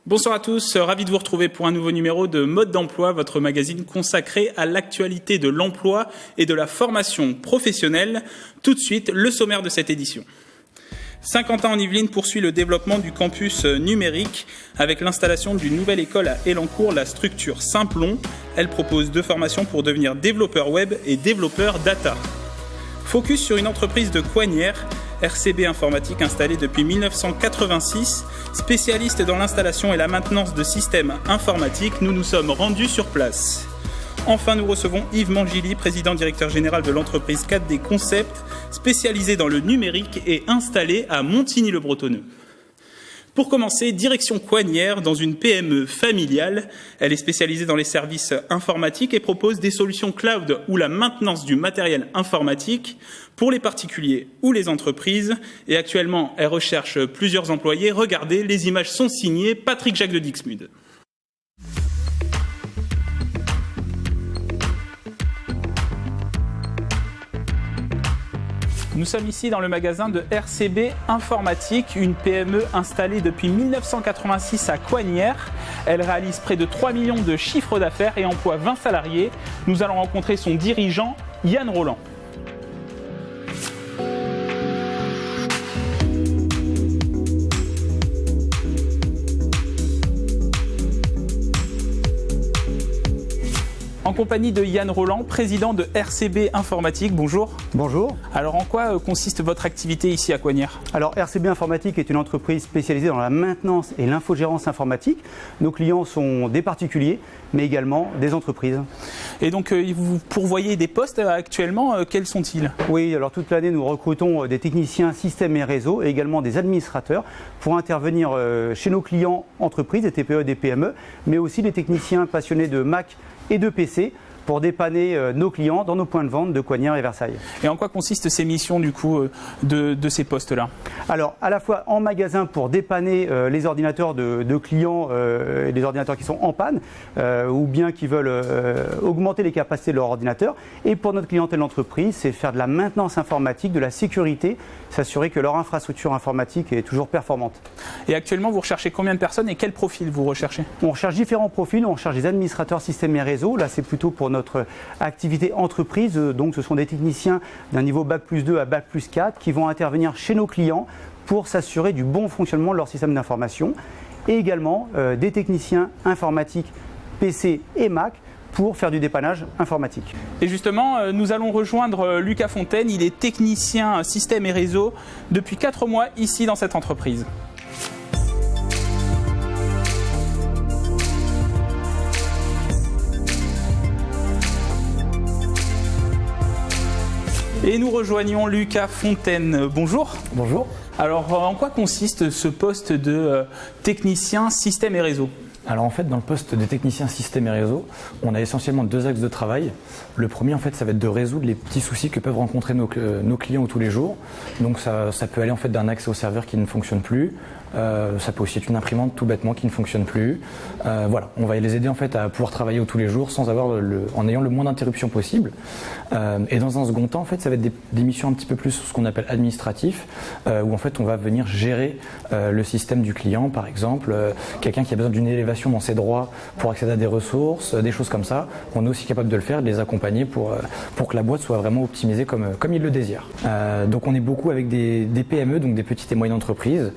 Bonsoir à tous, ravi de vous retrouver pour un nouveau numéro de Mode d'emploi, votre magazine consacré à l'actualité de l'emploi et de la formation professionnelle. Tout de suite, le sommaire de cette édition. Saint-Quentin-en-Yvelines poursuit le développement du campus numérique avec l'installation d'une nouvelle école à Elancourt, la structure Simplon. Elle propose 2 formations pour devenir développeur web et développeur data. Focus sur une entreprise de Coignères, RCB Informatique installée depuis 1986, spécialiste dans l'installation et la maintenance de systèmes informatiques. Nous nous sommes rendus sur place. Enfin, nous recevons Yves Mangili, président-directeur général de l'entreprise 4D Concept, spécialisée dans le numérique et installée à Montigny-le-Bretonneux. Pour commencer, direction Coignères, dans une PME familiale. Elle est spécialisée dans les services informatiques et propose des solutions cloud ou la maintenance du matériel informatique pour les particuliers ou les entreprises. Et actuellement, elle recherche plusieurs employés. Regardez, les images sont signées Patrick Jacques de Dixmude. Nous sommes ici dans le magasin de RCB Informatique, une PME installée depuis 1986 à Coignères. Elle réalise près de 3 millions de chiffres d'affaires et emploie 20 salariés. Nous allons rencontrer son dirigeant, Yann Roland. En compagnie de Yann Roland, président de RCB Informatique. Bonjour. Bonjour. Alors en quoi consiste votre activité ici à Coignères ? Alors RCB Informatique est une entreprise spécialisée dans la maintenance et l'infogérance informatique. Nos clients sont des particuliers, mais également des entreprises. Et donc vous pourvoyez des postes actuellement, quels sont-ils ? Oui, alors toute l'année nous recrutons des techniciens systèmes et réseaux et également des administrateurs pour intervenir chez nos clients entreprises, des TPE et des PME, mais aussi des techniciens passionnés de Mac et de PC pour dépanner nos clients dans nos points de vente de Coignères et Versailles. Et en quoi consistent ces missions du coup de ces postes-là ? Alors à la fois en magasin pour dépanner les ordinateurs de clients, les ordinateurs qui sont en panne ou bien qui veulent augmenter les capacités de leur ordinateur. Et pour notre clientèle d'entreprise, c'est faire de la maintenance informatique, de la sécurité, s'assurer que leur infrastructure informatique est toujours performante. Et actuellement, vous recherchez combien de personnes et quel profil vous recherchez ? On recherche différents profils, on recherche des administrateurs systèmes et réseaux. Là, c'est plutôt pour notre activité entreprise. Donc, ce sont des techniciens d'un niveau Bac+2 à Bac+4 qui vont intervenir chez nos clients pour s'assurer du bon fonctionnement de leur système d'information. Et également des techniciens informatiques PC et Mac pour faire du dépannage informatique. Et justement, nous allons rejoindre Lucas Fontaine. Il est technicien système et réseau depuis 4 mois ici dans cette entreprise. Et nous rejoignons Lucas Fontaine. Bonjour. Bonjour. Alors, en quoi consiste ce poste de technicien système et réseau ? Alors en fait, dans le poste de technicien système et réseau, on a essentiellement 2 axes de travail. Le premier, en fait, ça va être de résoudre les petits soucis que peuvent rencontrer nos clients tous les jours. Donc ça peut aller en fait d'un accès au serveur qui ne fonctionne plus. Ça peut aussi être une imprimante tout bêtement qui ne fonctionne plus. Voilà, on va les aider en fait à pouvoir travailler tous les jours sans avoir en ayant le moins d'interruptions possible. Et dans un second temps, en fait, ça va être des missions un petit peu plus ce qu'on appelle administratif, où en fait on va venir gérer le système du client, par exemple, quelqu'un qui a besoin d'une élévation dans ses droits pour accéder à des ressources, des choses comme ça. On est aussi capable de le faire, de les accompagner pour que la boîte soit vraiment optimisée comme il le désire. Donc on est beaucoup avec des PME, donc des petites et moyennes entreprises,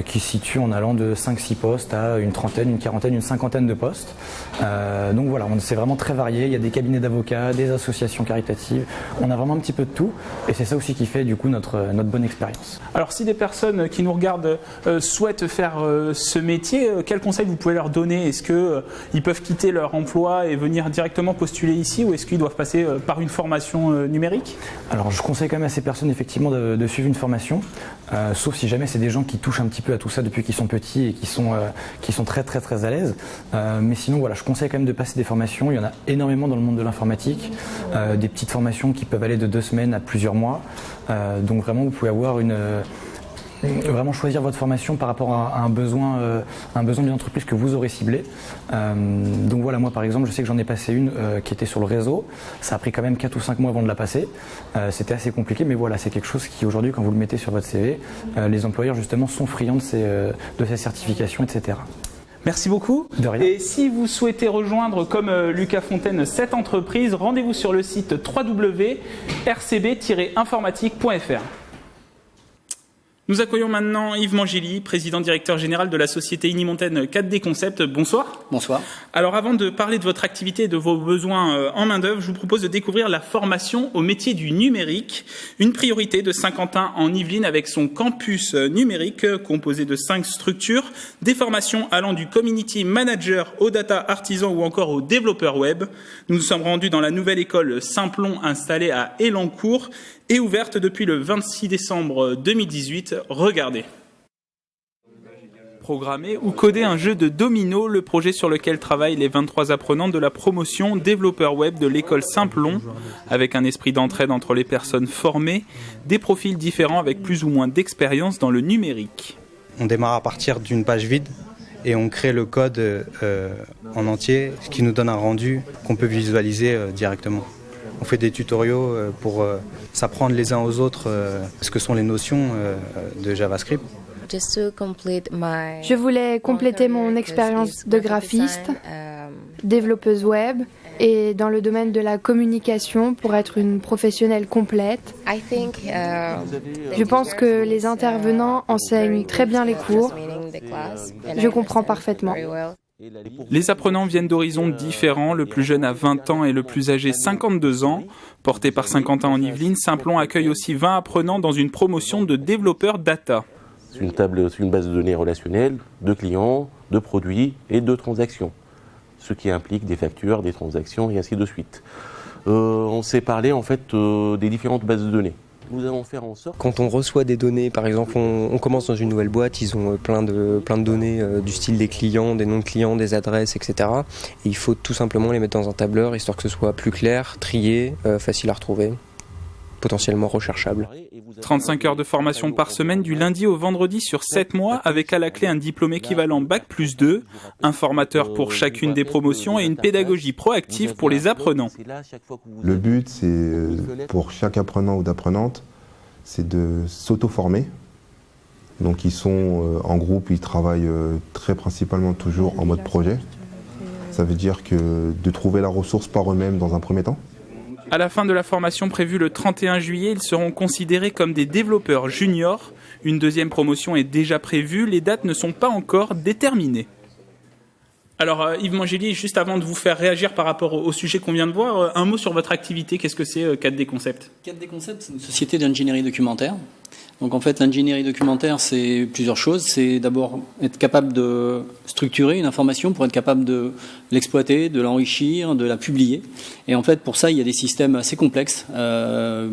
qui se situent en allant de 5-6 postes à une trentaine, une quarantaine, une cinquantaine de postes. Donc voilà, c'est vraiment très varié. Il y a des cabinets d'avocats, des associations caritatives. On a vraiment un petit peu de tout et c'est ça aussi qui fait du coup notre bonne expérience. Alors si des personnes qui nous regardent souhaitent faire ce métier, quels conseils vous pouvez leur donner ? Est-ce qu'ils peuvent quitter leur emploi et venir directement postuler ici ou est-ce qu'ils doivent passer par une formation numérique ? Alors je conseille quand même à ces personnes effectivement de suivre une formation, sauf si jamais c'est des gens qui touchent un petit peu à tout ça depuis qu'ils sont petits et qui sont très très très à l'aise. Mais sinon voilà, je conseille quand même de passer des formations. Il y en a énormément dans le monde de l'informatique, des petites formations qui peuvent aller de 2 semaines à plusieurs mois. Donc vraiment vous pouvez avoir vraiment choisir votre formation par rapport à un besoin d'une entreprise que vous aurez ciblé. Donc voilà, moi par exemple, je sais que j'en ai passé une qui était sur le réseau. Ça a pris quand même 4 ou 5 mois avant de la passer. C'était assez compliqué, mais voilà, c'est quelque chose qui aujourd'hui, quand vous le mettez sur votre CV, les employeurs justement sont friands de ces certifications, etc. Merci beaucoup. De rien. Et si vous souhaitez rejoindre, comme Lucas Fontaine, cette entreprise, rendez-vous sur le site www.rcb-informatique.fr. Nous accueillons maintenant Yves Mangili, président directeur général de la société Unimontaigne 4D Concept. Bonsoir. Bonsoir. Alors avant de parler de votre activité et de vos besoins en main-d'œuvre, je vous propose de découvrir la formation au métier du numérique, une priorité de Saint-Quentin en Yvelines avec son campus numérique composé de 5 structures, des formations allant du community manager au data artisan ou encore au développeur web. Nous nous sommes rendus dans la nouvelle école Simplon installée à Elancourt et ouverte depuis le 26 décembre 2018. Regardez. Programmer ou coder un jeu de domino, le projet sur lequel travaillent les 23 apprenants de la promotion développeur web de l'école Simplon, avec un esprit d'entraide entre les personnes formées, des profils différents avec plus ou moins d'expérience dans le numérique. On démarre à partir d'une page vide et on crée le code en entier, ce qui nous donne un rendu qu'on peut visualiser directement. On fait des tutoriaux pour s'apprendre les uns aux autres ce que sont les notions de JavaScript. Je voulais compléter mon expérience de graphiste, développeuse web et dans le domaine de la communication pour être une professionnelle complète. Je pense que les intervenants enseignent très bien les cours. Je comprends parfaitement. Les apprenants viennent d'horizons différents, le plus jeune a 20 ans et le plus âgé 52 ans. Porté par Saint-Quentin en Yvelines, Simplon accueille aussi 20 apprenants dans une promotion de développeurs data. C'est une base de données relationnelle, de clients, de produits et de transactions. Ce qui implique des factures, des transactions et ainsi de suite. On s'est parlé en fait des différentes bases de données. Nous allons faire en sorte... Quand on reçoit des données, par exemple, on commence dans une nouvelle boîte, ils ont plein de données du style des clients, des noms de clients, des adresses, etc. Et il faut tout simplement les mettre dans un tableur, histoire que ce soit plus clair, trié, facile à retrouver, potentiellement recherchable. 35 heures de formation par semaine du lundi au vendredi sur 7 mois, avec à la clé un diplôme équivalent Bac+2, un formateur pour chacune des promotions et une pédagogie proactive pour les apprenants. Le but, c'est pour chaque apprenant ou d'apprenante, c'est de s'auto-former. Donc ils sont en groupe, ils travaillent très principalement toujours en mode projet. Ça veut dire que de trouver la ressource par eux-mêmes dans un premier temps. À la fin de la formation prévue le 31 juillet, ils seront considérés comme des développeurs juniors. Une deuxième promotion est déjà prévue, les dates ne sont pas encore déterminées. Alors Yves Mangili, juste avant de vous faire réagir par rapport au sujet qu'on vient de voir, un mot sur votre activité, qu'est-ce que c'est 4D Concept ? 4D Concept, c'est une société d'ingénierie documentaire. Donc en fait, l'ingénierie documentaire, c'est plusieurs choses. C'est d'abord être capable de structurer une information pour être capable de l'exploiter, de l'enrichir, de la publier. Et en fait, pour ça, il y a des systèmes assez complexes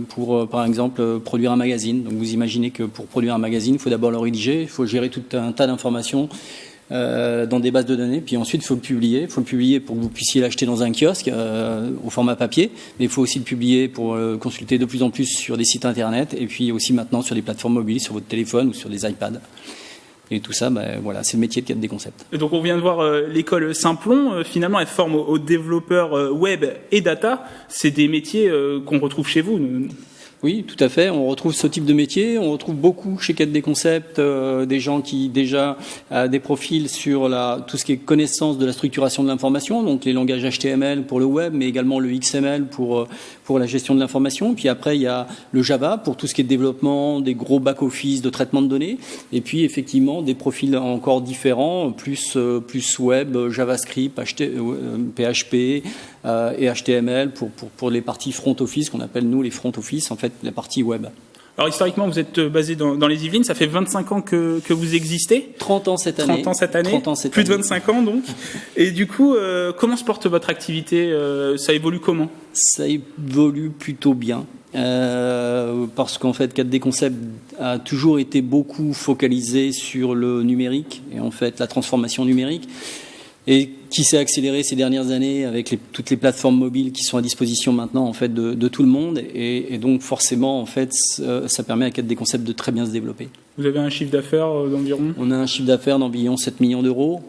pour, par exemple, produire un magazine. Donc vous imaginez que pour produire un magazine, il faut d'abord le rédiger, il faut gérer tout un tas d'informations dans des bases de données, puis ensuite il faut le publier. Il faut le publier pour que vous puissiez l'acheter dans un kiosque au format papier, mais il faut aussi le publier pour consulter de plus en plus sur des sites internet, et puis aussi maintenant sur des plateformes mobiles, sur votre téléphone ou sur des iPads. Et tout ça, voilà, c'est le métier de 4D Concept. Et donc on vient de voir l'école Simplon, finalement elle forme aux développeurs web et data. C'est des métiers qu'on retrouve chez vous. Oui, tout à fait. On retrouve ce type de métier. On retrouve beaucoup chez 4D Concept des gens qui déjà des profils sur tout ce qui est connaissance de la structuration de l'information, donc les langages HTML pour le web, mais également le XML pour la gestion de l'information. Puis après, il y a le Java pour tout ce qui est développement, des gros back-office de traitement de données. Et puis effectivement, des profils encore différents, plus web, JavaScript, PHP et HTML pour les parties front office qu'on appelle nous les front office, en fait la partie web. Alors historiquement, vous êtes basé dans les Yvelines, ça fait 25 ans que vous existez. 30 ans cette année. 30 ans cette année. Plus de 25 ans donc. Et du coup, comment se porte votre activité ? Ça évolue comment ? Ça évolue plutôt bien. Parce qu'en fait 4D Concept a toujours été beaucoup focalisé sur le numérique et en fait la transformation numérique, et qui s'est accéléré ces dernières années avec toutes les plateformes mobiles qui sont à disposition maintenant en fait de tout le monde, et donc forcément en fait ça permet à 4D Concept de très bien se développer. Vous avez un chiffre d'affaires d'environ ? On a un chiffre d'affaires d'environ 7 millions d'euros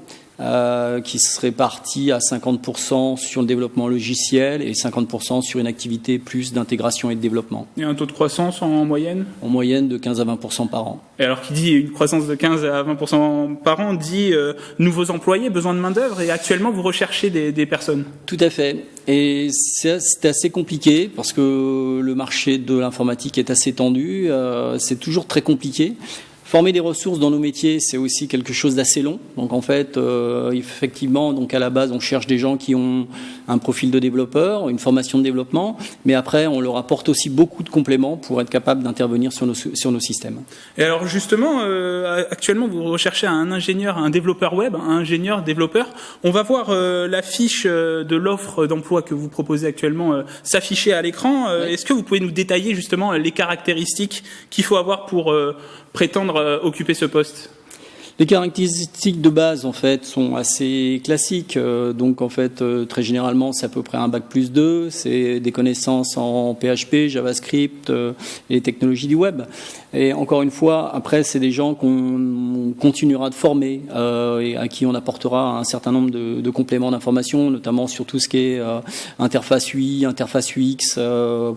qui serait parti à 50% sur le développement logiciel et 50% sur une activité plus d'intégration et de développement. Et un taux de croissance en moyenne ? En moyenne de 15 à 20% par an. Et alors qui dit une croissance de 15 à 20% par an dit nouveaux employés, besoin de main-d'œuvre, et actuellement vous recherchez des personnes. Tout à fait. Et c'est assez compliqué parce que le marché de l'informatique est assez tendu. C'est toujours très compliqué. Former des ressources dans nos métiers, c'est aussi quelque chose d'assez long. Donc en fait, effectivement, donc à la base, on cherche des gens qui ont un profil de développeur, une formation de développement, mais après, on leur apporte aussi beaucoup de compléments pour être capable d'intervenir sur nos systèmes. Et alors justement, actuellement, vous recherchez un ingénieur, un développeur web, un ingénieur développeur. On va voir la fiche de l'offre d'emploi que vous proposez actuellement s'afficher à l'écran. Oui. Est-ce que vous pouvez nous détailler justement les caractéristiques qu'il faut avoir pour prétendre occuper ce poste ? Les caractéristiques de base, en fait, sont assez classiques. Donc, en fait, très généralement, c'est à peu près un bac+2. C'est des connaissances en PHP, JavaScript et les technologies du web. Et encore une fois, après, c'est des gens qu'on continuera de former et à qui on apportera un certain nombre de compléments d'information, notamment sur tout ce qui est interface UI, interface UX,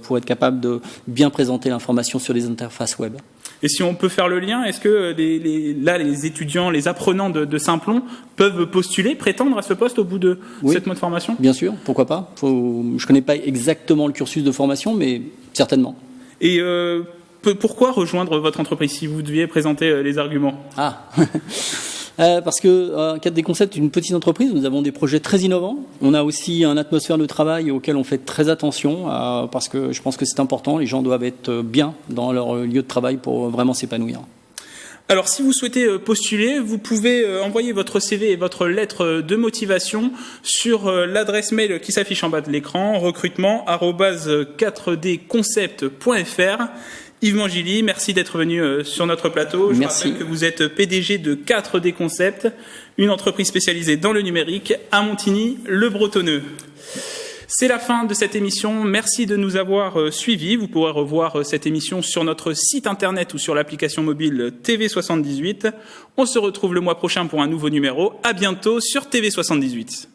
pour être capable de bien présenter l'information sur les interfaces web. Et si on peut faire le lien, est-ce que les étudiants, les apprenants de Simplon peuvent postuler, prétendre à ce poste au bout de 7 mois de formation ? Bien sûr, pourquoi pas. Je ne connais pas exactement le cursus de formation, mais certainement. Et pourquoi rejoindre votre entreprise si vous deviez présenter les arguments ? Parce que Cadre des Concepts est une petite entreprise, nous avons des projets très innovants. On a aussi une atmosphère de travail auquel on fait très attention, parce que je pense que c'est important, les gens doivent être bien dans leur lieu de travail pour vraiment s'épanouir. Alors, si vous souhaitez postuler, vous pouvez envoyer votre CV et votre lettre de motivation sur l'adresse mail qui s'affiche en bas de l'écran, recrutement@4dconcept.fr. Yves Mangili, merci d'être venu sur notre plateau. Je rappelle que vous êtes PDG de 4D Concept, une entreprise spécialisée dans le numérique à Montigny-le-Bretonneux. C'est la fin de cette émission. Merci de nous avoir suivis. Vous pourrez revoir cette émission sur notre site internet ou sur l'application mobile TV78. On se retrouve le mois prochain pour un nouveau numéro. À bientôt sur TV78.